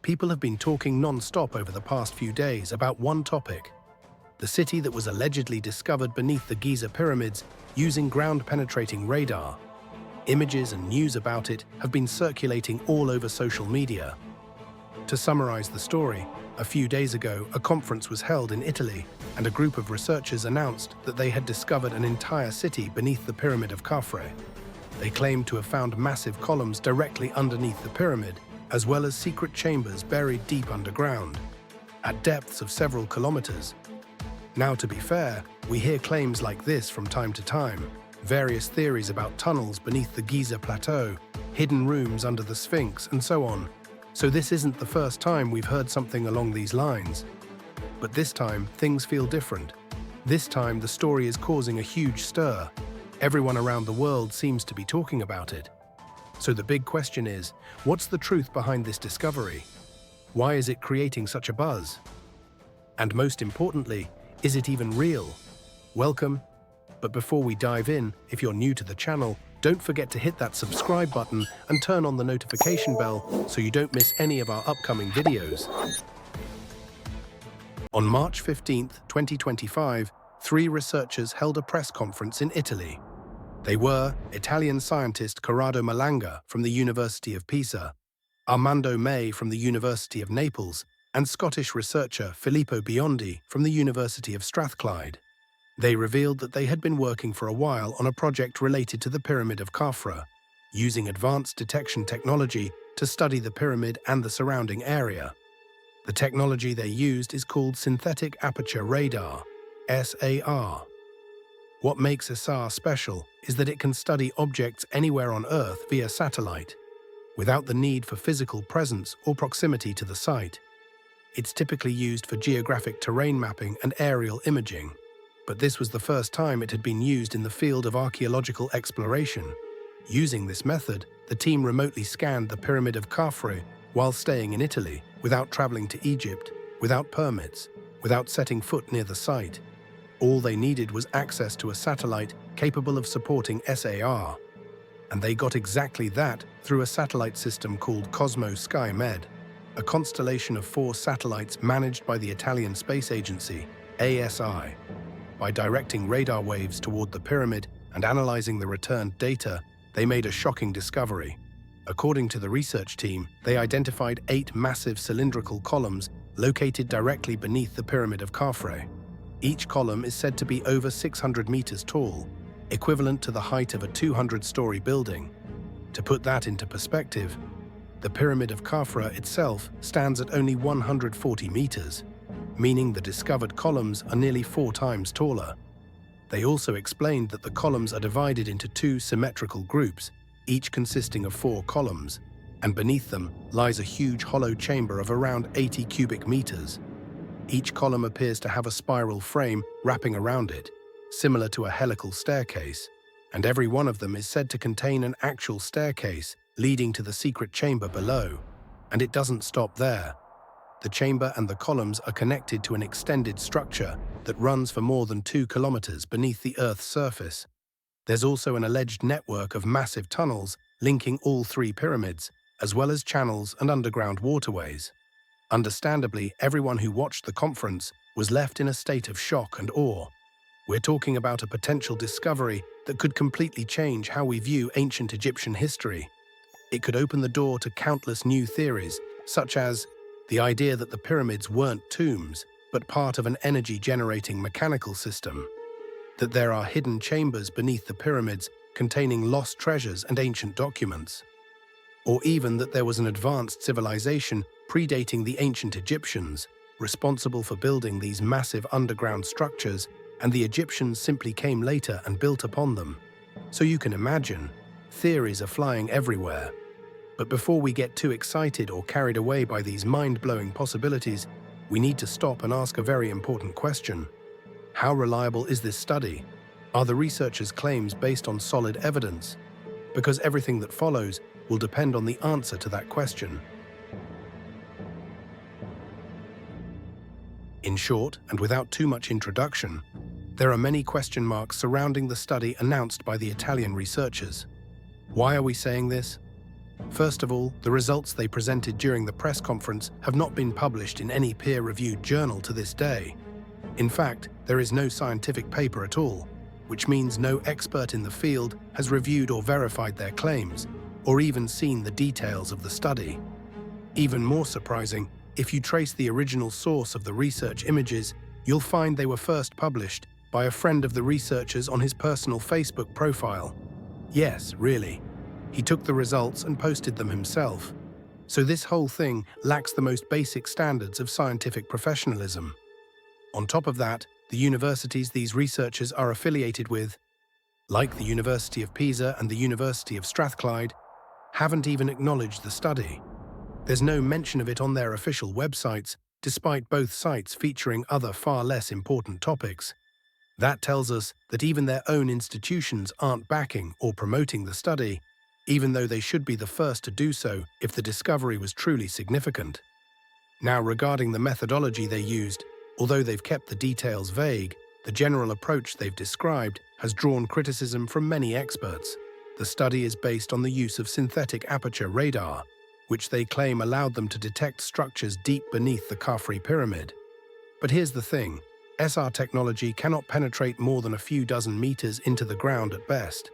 people have been talking non-stop over the past few days about one topic: the city that was allegedly discovered beneath the Giza pyramids using ground-penetrating radar. Images and news about it have been circulating all over social media. To summarize the story, a few days ago, a conference was held in Italy, and a group of researchers announced that they had discovered an entire city beneath the Pyramid of Khafre. They claimed to have found massive columns directly underneath the pyramid, as well as secret chambers buried deep underground, at depths of several kilometers. Now, to be fair, we hear claims like this from time to time, various theories about tunnels beneath the Giza Plateau, hidden rooms under the Sphinx, and so on. So this isn't the first time we've heard something along these lines. But this time, things feel different. This time, the story is causing a huge stir. Everyone around the world seems to be talking about it. So the big question is, what's the truth behind this discovery? Why is it creating such a buzz? And most importantly, is it even real? Welcome. But before we dive in, if you're new to the channel, don't forget to hit that subscribe button and turn on the notification bell so you don't miss any of our upcoming videos. On March 15, 2025, 3 researchers held a press conference in Italy. They were Italian scientist Corrado Malanga from the University of Pisa, Armando May from the University of Naples, and Scottish researcher Filippo Biondi from the University of Strathclyde. They revealed that they had been working for a while on a project related to the Pyramid of Khafre, using advanced detection technology to study the pyramid and the surrounding area. The technology they used is called Synthetic Aperture Radar, SAR. What makes SAR special is that it can study objects anywhere on Earth via satellite, without the need for physical presence or proximity to the site. It's typically used for geographic terrain mapping and aerial imaging, but this was the first time it had been used in the field of archaeological exploration. Using this method, the team remotely scanned the Pyramid of Khafre while staying in Italy, without traveling to Egypt, without permits, without setting foot near the site. All they needed was access to a satellite capable of supporting SAR, and they got exactly that through a satellite system called Cosmo SkyMed, a constellation of 4 satellites managed by the Italian Space Agency, ASI. By directing radar waves toward the pyramid and analyzing the returned data, they made a shocking discovery. According to the research team, they identified 8 massive cylindrical columns located directly beneath the Pyramid of Khafre. Each column is said to be over 600 meters tall, equivalent to the height of a 200-story building. To put that into perspective, the Pyramid of Khafre itself stands at only 140 meters, meaning the discovered columns are nearly 4 times taller. They also explained that the columns are divided into 2 symmetrical groups, each consisting of 4 columns, and beneath them lies a huge hollow chamber of around 80 cubic meters. Each column appears to have a spiral frame wrapping around it, similar to a helical staircase, and every one of them is said to contain an actual staircase leading to the secret chamber below. And it doesn't stop there. The chamber and the columns are connected to an extended structure that runs for more than 2 kilometers beneath the Earth's surface. There's also an alleged network of massive tunnels linking all 3 pyramids, as well as channels and underground waterways. Understandably, everyone who watched the conference was left in a state of shock and awe. We're talking about a potential discovery that could completely change how we view ancient Egyptian history. It could open the door to countless new theories, such as the idea that the pyramids weren't tombs, but part of an energy-generating mechanical system, that there are hidden chambers beneath the pyramids containing lost treasures and ancient documents, or even that there was an advanced civilization predating the ancient Egyptians, responsible for building these massive underground structures, and the Egyptians simply came later and built upon them. So you can imagine, theories are flying everywhere. But before we get too excited or carried away by these mind-blowing possibilities, we need to stop and ask a very important question. How reliable is this study? Are the researchers' claims based on solid evidence? Because everything that follows will depend on the answer to that question. In short, and without too much introduction, there are many question marks surrounding the study announced by the Italian researchers. Why are we saying this? First of all, the results they presented during the press conference have not been published in any peer-reviewed journal to this day. In fact, there is no scientific paper at all, which means no expert in the field has reviewed or verified their claims, or even seen the details of the study. Even more surprising, if you trace the original source of the research images, you'll find they were first published by a friend of the researchers on his personal Facebook profile. Yes, really. He took the results and posted them himself. So this whole thing lacks the most basic standards of scientific professionalism. On top of that, the universities these researchers are affiliated with, like the University of Pisa and the University of Strathclyde, haven't even acknowledged the study. There's no mention of it on their official websites, despite both sites featuring other far less important topics. That tells us that even their own institutions aren't backing or promoting the study, even though they should be the first to do so if the discovery was truly significant. Now, regarding the methodology they used, although they've kept the details vague, the general approach they've described has drawn criticism from many experts. The study is based on the use of synthetic aperture radar, which they claim allowed them to detect structures deep beneath the Khafre pyramid. But here's the thing, SR technology cannot penetrate more than a few dozen meters into the ground at best.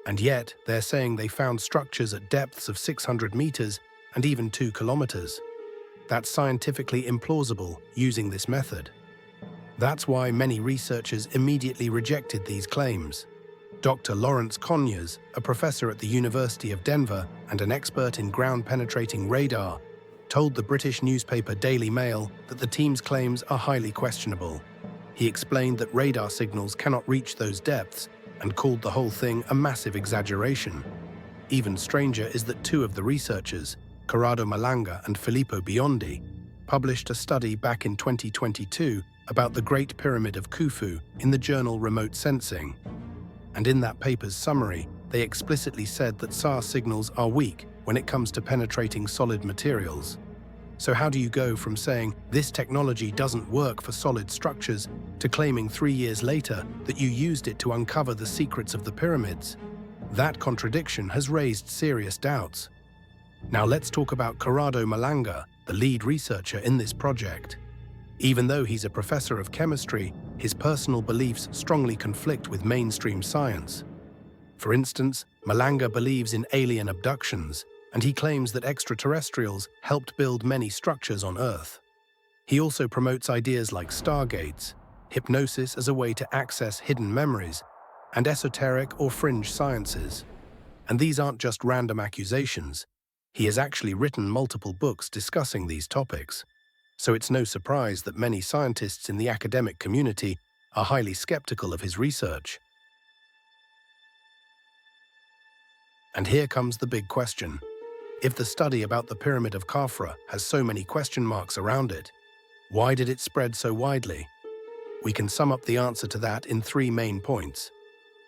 And yet, they're saying they found structures at depths of 600 meters and even 2 kilometers. That's scientifically implausible using this method. That's why many researchers immediately rejected these claims. Dr. Lawrence Conyers, a professor at the University of Denver and an expert in ground-penetrating radar, told the British newspaper Daily Mail that the team's claims are highly questionable. He explained that radar signals cannot reach those depths and called the whole thing a massive exaggeration. Even stranger is that two of the researchers, Corrado Malanga and Filippo Biondi, published a study back in 2022 about the Great Pyramid of Khufu in the journal Remote Sensing. And in that paper's summary, they explicitly said that SAR signals are weak when it comes to penetrating solid materials. So how do you go from saying this technology doesn't work for solid structures to claiming 3 years later that you used it to uncover the secrets of the pyramids? That contradiction has raised serious doubts. Now let's talk about Corrado Malanga, the lead researcher in this project. Even though he's a professor of chemistry, his personal beliefs strongly conflict with mainstream science. For instance, Malanga believes in alien abductions, and he claims that extraterrestrials helped build many structures on Earth. He also promotes ideas like stargates, hypnosis as a way to access hidden memories, and esoteric or fringe sciences. And these aren't just random accusations. He has actually written multiple books discussing these topics. So it's no surprise that many scientists in the academic community are highly skeptical of his research. And here comes the big question. If the study about the Pyramid of Khafre has so many question marks around it, why did it spread so widely? We can sum up the answer to that in 3 main points.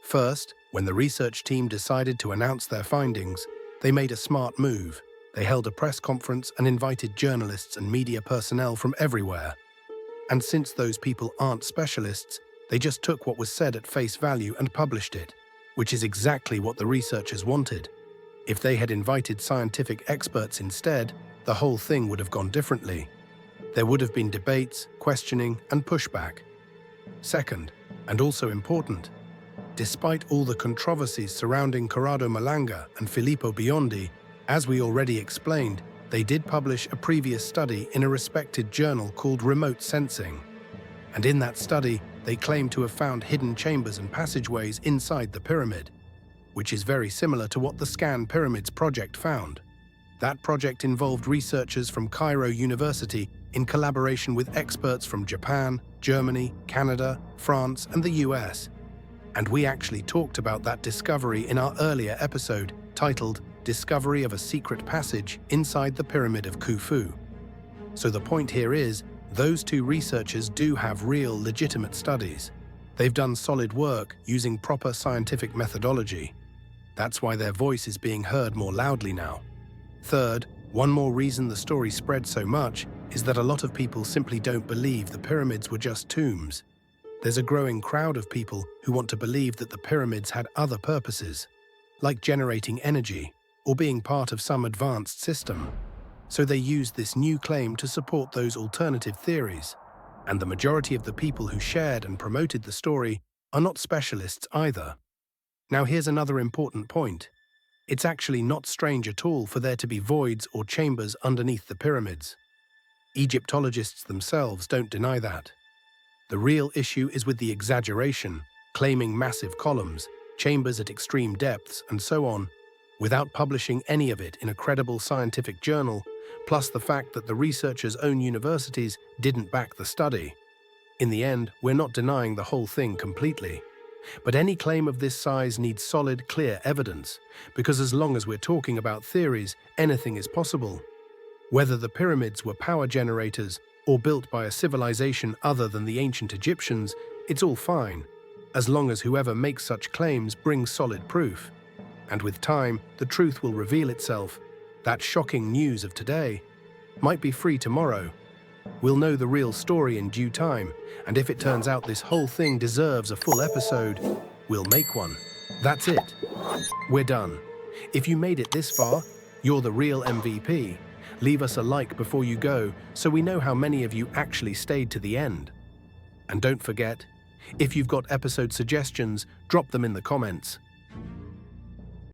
First, when the research team decided to announce their findings, they made a smart move. They held a press conference and invited journalists and media personnel from everywhere. And since those people aren't specialists, they just took what was said at face value and published it, which is exactly what the researchers wanted. If they had invited scientific experts instead, the whole thing would have gone differently. There would have been debates, questioning, and pushback. Second, and also important, despite all the controversies surrounding Corrado Malanga and Filippo Biondi, as we already explained, they did publish a previous study in a respected journal called Remote Sensing. And in that study, they claim to have found hidden chambers and passageways inside the pyramid, which is very similar to what the Scan Pyramids project found. That project involved researchers from Cairo University in collaboration with experts from Japan, Germany, Canada, France, and the US. And we actually talked about that discovery in our earlier episode, titled Discovery of a Secret Passage Inside the Pyramid of Khufu. So the point here is, those two researchers do have real, legitimate studies. They've done solid work using proper scientific methodology. That's why their voice is being heard more loudly now. Third, one more reason the story spread so much is that a lot of people simply don't believe the pyramids were just tombs. There's a growing crowd of people who want to believe that the pyramids had other purposes, like generating energy, or being part of some advanced system. So they used this new claim to support those alternative theories. And the majority of the people who shared and promoted the story are not specialists either. Now here's another important point. It's actually not strange at all for there to be voids or chambers underneath the pyramids. Egyptologists themselves don't deny that. The real issue is with the exaggeration, claiming massive columns, chambers at extreme depths, and so on, without publishing any of it in a credible scientific journal, plus the fact that the researchers' own universities didn't back the study. In the end, we're not denying the whole thing completely. But any claim of this size needs solid, clear evidence, because as long as we're talking about theories, anything is possible. Whether the pyramids were power generators or built by a civilization other than the ancient Egyptians, it's all fine, as long as whoever makes such claims brings solid proof. And with time, the truth will reveal itself. That shocking news of today might be free tomorrow. We'll know the real story in due time, and if it turns out this whole thing deserves a full episode, we'll make one. That's it. We're done. If you made it this far, you're the real MVP. Leave us a like before you go so we know how many of you actually stayed to the end. And don't forget, if you've got episode suggestions, drop them in the comments.